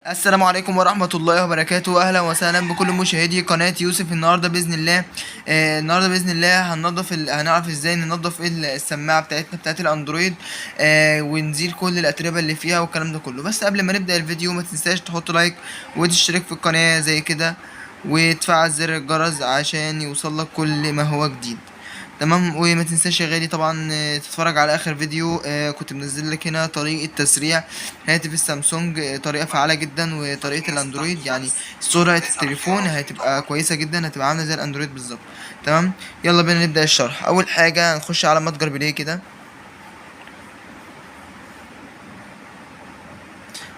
السلام عليكم ورحمة الله وبركاته. أهلا وسهلا بكل مشاهدي قناة يوسف. النهاردة بإذن الله هنعرف ازاي ننظف السماعة بتاعت الأندرويد، ونزيل كل الأتربة اللي فيها والكلام ده كله. بس قبل ما نبدأ الفيديو ما تنساش تحط لايك وتشترك في القناة زي كده، وتفعل زر الجرس عشان يوصلك كل ما هو جديد. تمام. وما تنساش يا غالي طبعا تتفرج على اخر فيديو. كنت منزل لك هنا طريقة تسريع هاتف السامسونج، طريقة فعالة جدا. وطريقة الاندرويد يعني سرعة التليفون هتبقى كويسة جدا، هتبقى عاملة زي الاندرويد بالظبط. تمام. يلا بينا نبدأ الشرح. اول حاجة هنخش على متجر بلاي كده،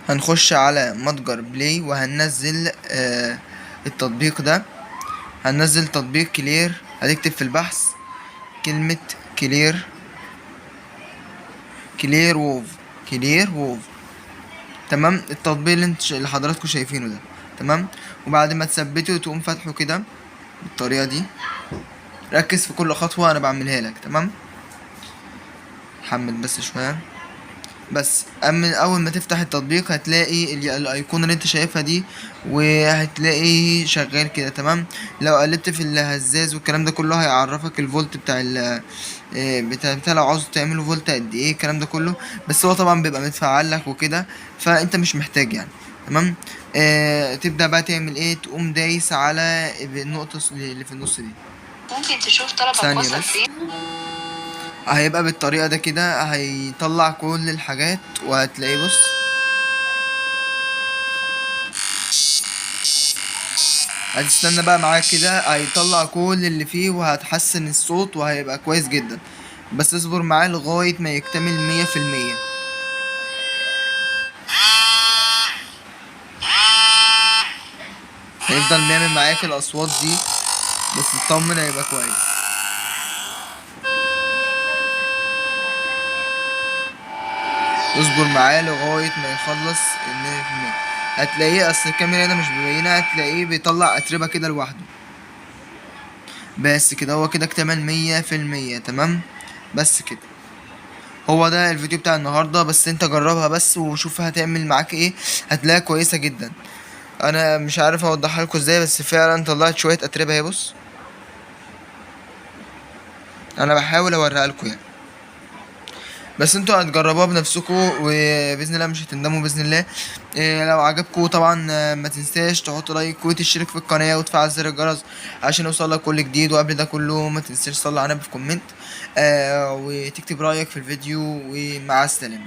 هنخش على متجر بلاي وهننزل التطبيق ده. هننزل تطبيق كلير. هتكتب في البحث كلمة كلير، كلير ووف، كلير ووف. تمام. التطبيق اللي حضراتكم شايفينه ده. تمام. وبعد ما تثبته تقوم فاتحه كده بالطريقه دي. ركز في كل خطوه انا بعملها لك. تمام. حمل بس شويه. بس اول ما تفتح التطبيق هتلاقي الايقونه اللي انت شايفها دي، وهتلاقي شغال كده. تمام. لو قلبت في الهزاز والكلام ده كله هيعرفك الفولت بتاع بتاع لو عاوز تعمله فولت قد ايه الكلام ده كله. بس هو طبعا بيبقى متفعل لك وكده، فانت مش محتاج يعني. تمام. تبدأ بقى تعمل ايه؟ تقوم دايس على النقطة اللي في النص دي. ممكن تشوف طلبك ثانية وصل بس. فين. هيبقى بالطريقة ده كده، هيطلع كل الحاجات وهتلاقيه. بص، هتستنى بقى معاك كده، هيطلع كل اللي فيه وهتحسن الصوت وهيبقى كويس جدا. بس اصبر معاه لغاية ما يكتمل 100%. هيفضل بيعمل معاك الأصوات دي، بس اطمن هيبقى كويس. اصبر معاه لغاية ما يخلص 100%. هتلاقيه، اصل الكاميرا هنا مش مبينة، هتلاقيه بيطلع أتربة كده لوحده. بس كده، هو كده اكتمل 100%. تمام. بس كده، هو ده الفيديو بتاع النهاردة. بس انت جربها بس وشوف هتعمل معاك ايه، هتلاقيها كويسة جدا. انا مش عارف اوضحها لكم ازاي، بس فعلا طلعت شوية اتربة اهي. بص، انا بحاول اوريها لكم يعني. بس انتوا هتجربوها بنفسكم وباذن الله مش هتندموا باذن الله. لو عجبكم طبعا ما تنساش تحط لايك وتشترك في القناه وتفعل زر الجرس عشان يوصلك كل جديد. وقبل ده كله ما تنساش تصلي على النبي في كومنت، وتكتب رايك في الفيديو. ومع السلامه.